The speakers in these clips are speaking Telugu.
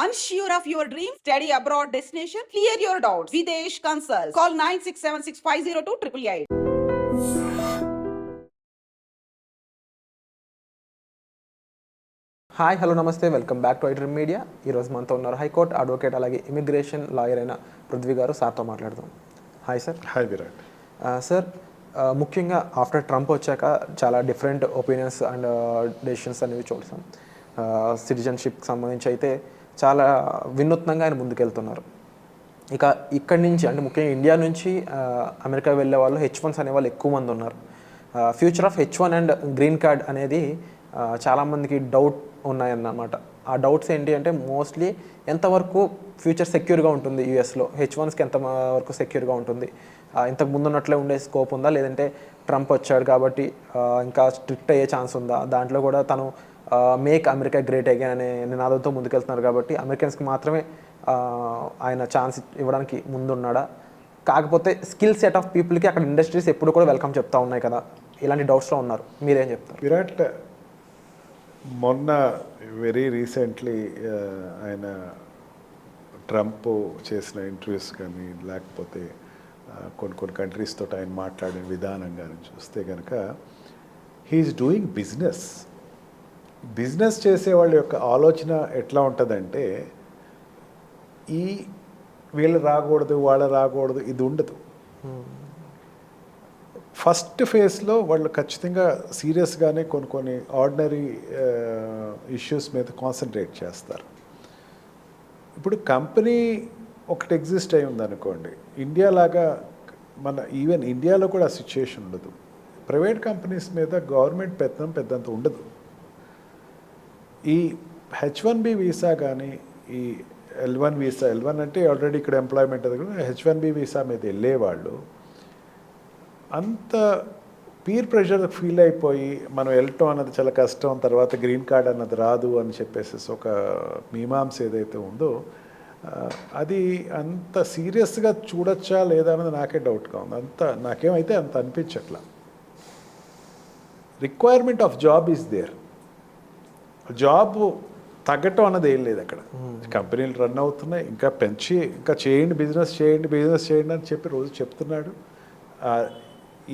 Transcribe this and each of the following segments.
Unsure of your dream? Study abroad destination? Clear your doubts. Videsh Consult. Call 9676502888. Hi hello నమస్తే welcome back to iDream media. ఈరోజు మనతో ఉన్నారు హైకోర్టు అడ్వకేట్ అలాగే ఇమిగ్రేషన్ లాయర్ అయిన పృథ్వీ గారు. సార్తో మాట్లాడదాం. Hi sir. Hi Virat. Sir, ముఖ్యంగా ఆఫ్టర్ ట్రంప్ వచ్చాక చాలా డిఫరెంట్ ఒపీనియన్స్ అండ్ డెసిషన్స్ అనేవి చూస్తాం. సిటిజన్షిప్కి సంబంధించి అయితే చాలా వినూత్నంగా ఆయన ముందుకెళ్తున్నారు. ఇక్కడి నుంచి అంటే ముఖ్యంగా ఇండియా నుంచి అమెరికా వెళ్ళే వాళ్ళు H1s అనేవాళ్ళు ఎక్కువ మంది ఉన్నారు. Future of H1 and green card అనేది చాలామందికి డౌట్ ఉన్నాయన్నమాట. ఆ డౌట్స్ ఏంటి అంటే మోస్ట్లీ ఎంతవరకు ఫ్యూచర్ సెక్యూర్గా ఉంటుంది, యూఎస్లో H1స్కి ఎంతవరకు సెక్యూర్గా ఉంటుంది, ఇంతకు ముందు ఉన్నట్లే ఉండే స్కోప్ ఉందా, లేదంటే ట్రంప్ వచ్చాడు కాబట్టి ఇంకా స్ట్రిక్ట్ అయ్యే ఛాన్స్ ఉందా, దాంట్లో కూడా తను మేక్ అమెరికా గ్రేట్ అగైన్ అనే నినాదంతో ముందుకెళ్తున్నారు కాబట్టి అమెరికన్స్కి మాత్రమే ఆయన ఛాన్స్ ఇవ్వడానికి ముందున్నాడా, కాకపోతే స్కిల్ సెట్ ఆఫ్ పీపుల్కి అక్కడ ఇండస్ట్రీస్ ఎప్పుడు కూడా వెల్కమ్ చెప్తా ఉన్నాయి కదా, ఇలాంటి డౌట్స్లో ఉన్నారు, మీరేం చెప్తారు? విరాట్, మొన్న వెరీ రీసెంట్లీ ఆయన ట్రంప్ చేసిన ఇంటర్వ్యూస్ కానీ లేకపోతే కొన్ని కంట్రీస్ తోటి ఆయన మాట్లాడిన విధానం కానీ చూస్తే కనుక హీఈస్ డూయింగ్ బిజినెస్ చేసేవాళ్ళ యొక్క ఆలోచన ఎట్లా ఉంటుందంటే వీళ్ళు రాకూడదు వాళ్ళు రాకూడదు ఇది ఉండదు. ఫస్ట్ ఫేజ్లో వాళ్ళు ఖచ్చితంగా సీరియస్గానే కొన్ని ఆర్డినరీ ఇష్యూస్ మీద కాన్సన్ట్రేట్ చేస్తారు. ఇప్పుడు కంపెనీ ఒకటి ఎగ్జిస్ట్ అయి ఉందనుకోండి, ఇండియా లాగా ఈవెన్ ఇండియాలో కూడా ఆ సిచ్యుయేషన్ ఉండదు. ప్రైవేట్ కంపెనీస్ మీద గవర్నమెంట్ పెద్దంత ఉండదు. ఈ H1B వీసా కానీ ఈ L1 వీసా, L1 అంటే ఆల్రెడీ ఇక్కడ ఎంప్లాయ్మెంట్ అది కూడా, H1B వీసా మీద వెళ్ళేవాళ్ళు అంత పీర్ ప్రెషర్ ఫీల్ అయిపోయి మనం వెళ్ళటం అన్నది చాలా కష్టం, తర్వాత గ్రీన్ కార్డ్ అన్నది రాదు అని చెప్పేసి ఒక మీమాంస ఏదైతే ఉందో అది అంత సీరియస్గా చూడొచ్చా లేదా అన్నది నాకే డౌట్గా ఉంది. నాకేమైతే అంత అనిపించట్లా. Requirement of job is there. Job తగ్గటం అన్నది ఏం లేదు అక్కడ. కంపెనీలు రన్ అవుతున్నాయి, ఇంకా బిజినెస్ చేయండి అని చెప్పి రోజు చెప్తున్నాడు.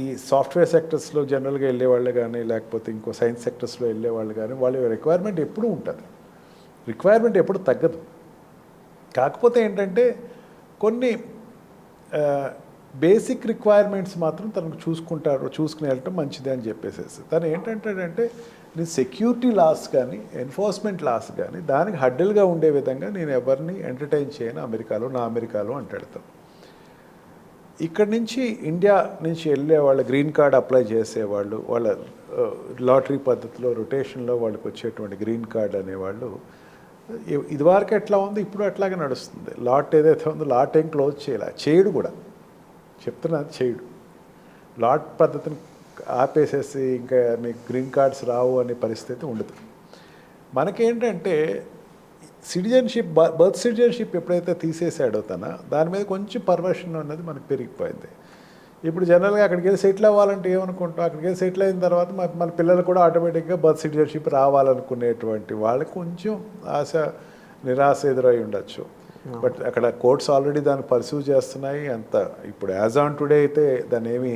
ఈ సాఫ్ట్వేర్ సెక్టర్స్లో జనరల్గా వెళ్ళేవాళ్ళు కానీ లేకపోతే ఇంకో సైన్స్ సెక్టర్స్లో వెళ్ళేవాళ్ళు కానీ వాళ్ళ రిక్వైర్మెంట్ ఎప్పుడూ ఉంటుంది, రిక్వైర్మెంట్ ఎప్పుడు తగ్గదు. కాకపోతే ఏంటంటే కొన్ని బేసిక్ రిక్వైర్మెంట్స్ మాత్రం తనకు చూసుకుని వెళ్ళటం మంచిది అని చెప్పేసి తను ఏంటంటే నేను సెక్యూరిటీ లాస్ కానీ ఎన్ఫోర్స్మెంట్ లాస్ కానీ దానికి హడ్డల్గా ఉండే విధంగా నేను ఎవరిని ఎంటర్టైన్ చేయను అమెరికాలో అంటాడు. ఇక్కడి నుంచి ఇండియా నుంచి వెళ్ళే వాళ్ళు గ్రీన్ కార్డ్ అప్లై చేసేవాళ్ళు, వాళ్ళ లాటరీ పద్ధతిలో రొటేషన్లో వాళ్ళకి వచ్చేటువంటి గ్రీన్ కార్డ్ అనేవాళ్ళు ఇదివరకు ఎట్లా ఉంది ఇప్పుడు అట్లాగే నడుస్తుంది. లాట్ ఏదైతే ఉందో లాట్ ఏం క్లోజ్ చేయడు కూడా చేయడు. లాట్ పద్ధతిని ఆపేసేసి ఇంకా మీకు గ్రీన్ కార్డ్స్ రావు అనే పరిస్థితి ఉండదు. మనకేంటంటే బర్త్ సిటిజన్షిప్ ఎప్పుడైతే తీసేసాడో దాని మీద కొంచెం పర్వర్షన్ అన్నది మనకు పెరిగిపోయింది. ఇప్పుడు జనరల్గా అక్కడికి వెళ్ళి సెటిల్ అవ్వాలంటే ఏమనుకుంటాం, అక్కడికి వెళ్ళి సెటిల్ అయిన తర్వాత మన పిల్లలు కూడా ఆటోమేటిక్గా బర్త్ సిటిజన్షిప్ రావాలనుకునేటువంటి వాళ్ళకి కొంచెం నిరాశ ఎదురై ఉండొచ్చు. బట్ అక్కడ కోర్ట్స్ ఆల్రెడీ దాన్ని పర్సూ చేస్తున్నాయి. ఇప్పుడు యాజ్ ఆన్ టుడే అయితే దాన్ని ఏమి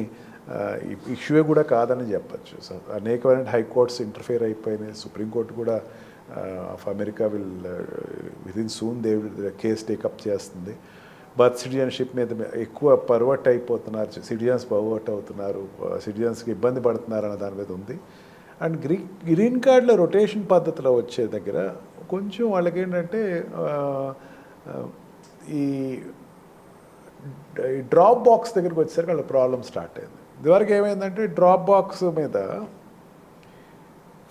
ఇష్యూవే కూడా కాదని చెప్పచ్చు. సో అనేకమైన హైకోర్ట్స్ ఇంటర్ఫియర్ అయిపోయినాయి. సుప్రీంకోర్టు కూడా of America within soon case take up చేస్తుంది. బర్త్ సిటిజన్షిప్ మీద ఎక్కువ పర్వర్ట్ అయిపోతున్నారు, సిటిజన్స్ పర్వర్ట్ అవుతున్నారు, సిటిజన్స్కి ఇబ్బంది పడుతున్నారు అన్న దాని మీద ఉంది. అండ్ గ్రీన్ కార్డులో రొటేషన్ పద్ధతిలో వచ్చే దగ్గర కొంచెం వాళ్ళకి ఏంటంటే ఈ డ్రాప్ బాక్స్ దగ్గరికి వచ్చేసరికి వాళ్ళ ప్రాబ్లం స్టార్ట్ అయింది. ఇదివరకు ఏమైందంటే డ్రాప్ బాక్స్ మీద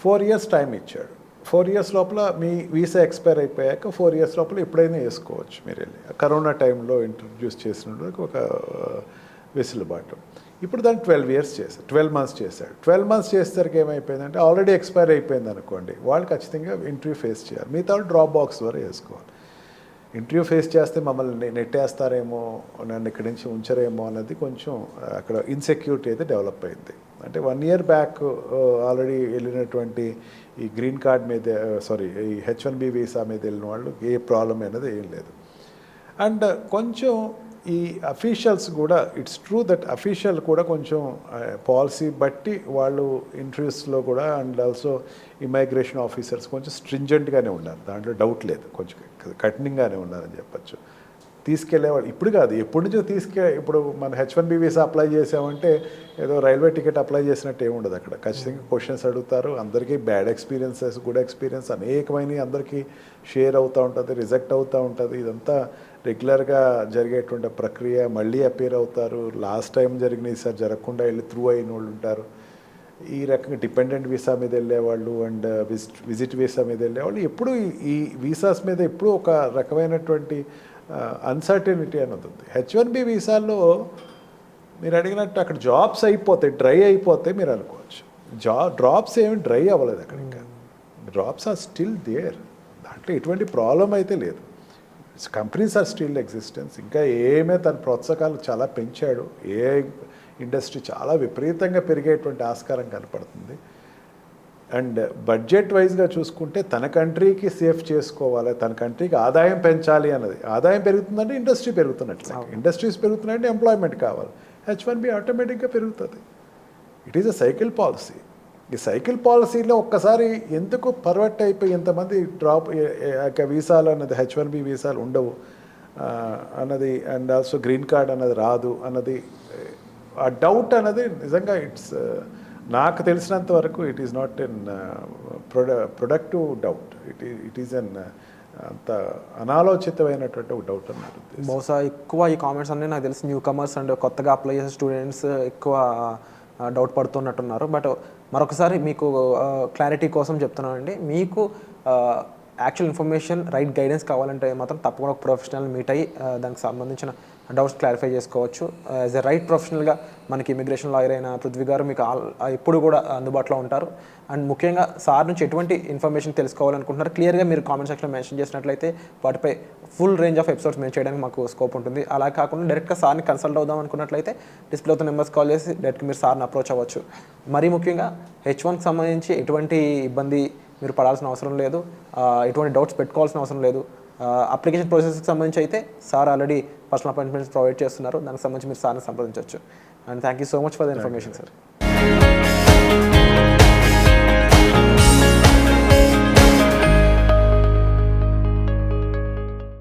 4 years టైం ఇచ్చాడు. 4 years లోపల మీ వీసా ఎక్స్పైర్ అయిపోయాక 4 years లోపల ఎప్పుడైనా వేసుకోవచ్చు మీరు వెళ్ళి. కరోనా టైంలో ఇంట్రడ్యూస్ చేసినప్పుడు ఒక వెసులుబాటు. ఇప్పుడు దాన్ని 12 months చేశాడు. 12 months చేసేసరికి ఏమైపోయిందంటే ఆల్రెడీ ఎక్స్పైర్ అయిపోయింది అనుకోండి, వాళ్ళు ఖచ్చితంగా ఇంటర్వ్యూ ఫేస్ చేయాలి. మిగతా డ్రాప్ బాక్స్ ద్వారా వేసుకోవాలి. ఇంటర్వ్యూ ఫేస్ చేస్తే మమ్మల్ని నెట్టేస్తారేమో, నన్ను ఇక్కడి నుంచి ఉంచరేమో అన్నది కొంచెం అక్కడ ఇన్సెక్యూరిటీ అయితే డెవలప్ అయింది. అంటే 1 year బ్యాక్ ఆల్రెడీ వెళ్ళినటువంటి ఈ గ్రీన్ కార్డ్ మీద ఈ H1B వీసా మీద వెళ్ళిన వాళ్ళు ఏ ప్రాబ్లం అనేది ఏం లేదు. అండ్ కొంచెం ఈ అఫీషియల్స్ కూడా ఇట్స్ ట్రూ దట్ అఫీషియల్ కూడా కొంచెం పాలసీ బట్టి వాళ్ళు ఇంటర్వ్యూస్లో కూడా అండ్ ఆల్సో ఇమైగ్రేషన్ ఆఫీసర్స్ కొంచెం స్ట్రింజెంట్గానే ఉన్నారు, దాంట్లో డౌట్ లేదు, కొంచెం కఠినంగానే ఉన్నారని చెప్పచ్చు. తీసుకెళ్లేవాళ్ళు ఇప్పుడు కాదు, ఎప్పటి నుంచో ఇప్పుడు మన H1B వీసా అప్లై చేసామంటే ఏదో రైల్వే టికెట్ అప్లై చేసినట్టు ఏమి ఉండదు. అక్కడ ఖచ్చితంగా క్వశ్చన్స్ అడుగుతారు. అందరికీ బ్యాడ్ ఎక్స్పీరియన్సెస్, గుడ్ ఎక్స్పీరియన్స్ అనేకమైనవి అందరికీ షేర్ అవుతూ ఉంటుంది, రిజెక్ట్ అవుతూ ఉంటుంది. ఇదంతా రెగ్యులర్గా జరిగేటువంటి ప్రక్రియ. మళ్ళీ అపేర్ అవుతారు. లాస్ట్ టైం జరిగిన ఈసారి జరగకుండా వెళ్ళి త్రూ అయిన వాళ్ళు ఉంటారు. ఈ రకంగా డిపెండెంట్ వీసా మీద వెళ్ళేవాళ్ళు అండ్ విజిట్ వీసా మీద వెళ్ళేవాళ్ళు ఎప్పుడు ఈ వీసాస్ మీద ఎప్పుడు ఒక రకమైనటువంటి అన్సర్టనిటీ అనేది ఉంది. H1B వీసాల్లో మీరు అడిగినట్టు అక్కడ జాబ్స్ అయిపోతాయి, డ్రై అయిపోతాయి మీరు అనుకోవచ్చు. డ్రాప్స్ ఏమి డ్రై అవ్వలేదు అక్కడ. ఇంకా డ్రాప్స్ ఆర్ స్టిల్ దేర్, దాంట్లో ఎటువంటి ప్రాబ్లం అయితే లేదు. Companies are still existence. ఇంకా ఏమే తన ప్రోత్సాహకాలు చాలా పెంచాడు. ఏ ఇండస్ట్రీ చాలా విపరీతంగా పెరిగేటువంటి ఆస్కారం కనపడుతుంది. అండ్ బడ్జెట్ వైజ్గా చూసుకుంటే తన కంట్రీకి సేఫ్ చేసుకోవాలి, తన కంట్రీకి ఆదాయం పెంచాలి అన్నది. ఆదాయం పెరుగుతుందంటే ఇండస్ట్రీ పెరుగుతున్నట్లే, ఇండస్ట్రీస్ పెరుగుతున్నాయంటే ఎంప్లాయ్మెంట్ కావాలి. H1B ఆటోమేటిక్గా పెరుగుతుంది. It is a cycle policy. ఈ సైకిల్ పాలసీలో ఒక్కసారి ఎందుకు పర్వెట్ అయిపోయి ఇంతమంది డ్రాప్ వీసాలు అన్నది H1B వీసాలు ఉండవు అన్నది అండ్ ఆల్సో గ్రీన్ కార్డ్ అన్నది రాదు అన్నది ఆ డౌట్ అన్నది నిజంగా నాకు తెలిసినంత వరకు it is not an productive doubt. It is an అంత అనాలోచితమైనటువంటి ఒక డౌట్ అన్నమాట. బహుశా ఎక్కువ ఈ కామెంట్స్ అన్నీ నాకు తెలిసి న్యూ కమర్స్ అండ్ కొత్తగా అప్లై చేసే స్టూడెంట్స్ ఎక్కువ డౌట్ పడుతున్నట్టున్నారు. బట్ మరొకసారి మీకు క్లారిటీ కోసం చెప్తున్నానండి, మీకు యాక్చువల్ ఇన్ఫర్మేషన్ రైట్ గైడెన్స్ కావాలంటే మాత్రం తప్పకుండా ఒక ప్రొఫెషనల్ మీట్ అయ్యి దానికి సంబంధించిన డౌట్స్ క్లారిఫై చేసుకోవచ్చు. యాజ్ ఎ రైట్ ప్రొఫెషనల్గా మనకి ఇమిగ్రేషన్ లాయర్ అయిన పృథ్వీ గారు మీకు ఎప్పుడు కూడా అందుబాటులో ఉంటారు. అండ్ ముఖ్యంగా సార్ నుంచి ఎటువంటి ఇన్ఫర్మేషన్ తెలుసుకోవాలనుకుంటున్నారు క్లియర్గా మీరు కామెంట్ సెక్షన్లో మెన్షన్ చేసినట్లయితే వాటిపై ఫుల్ రేంజ్ ఆఫ్ ఎపిసోడ్స్ మేము చేయడానికి మాకు స్కోప్ ఉంటుంది. అలా కాకుండా డైరెక్ట్గా సార్ని కన్సల్ట్ అవుదాం అనుకున్నట్లయితే డిస్ప్లే అవుతున్న నెంబర్స్ కాల్ చేసి డైరెక్ట్గా మీరు సార్ని అప్రోచ్ అవ్వచ్చు. మరీ ముఖ్యంగా H1కి సంబంధించి ఎటువంటి ఇబ్బంది మీరు పడాల్సిన అవసరం లేదు, ఎటువంటి డౌట్స్ పెట్టుకోవాల్సిన అవసరం లేదు. అప్లికేషన్ ప్రాసెస్కి సంబంధించి అయితే sir already personal appointments provide చేస్తున్నారు, దానికి సంబంధించి మీరు సార్ని సంప్రదించవచ్చు. And thank you so much for the information sir.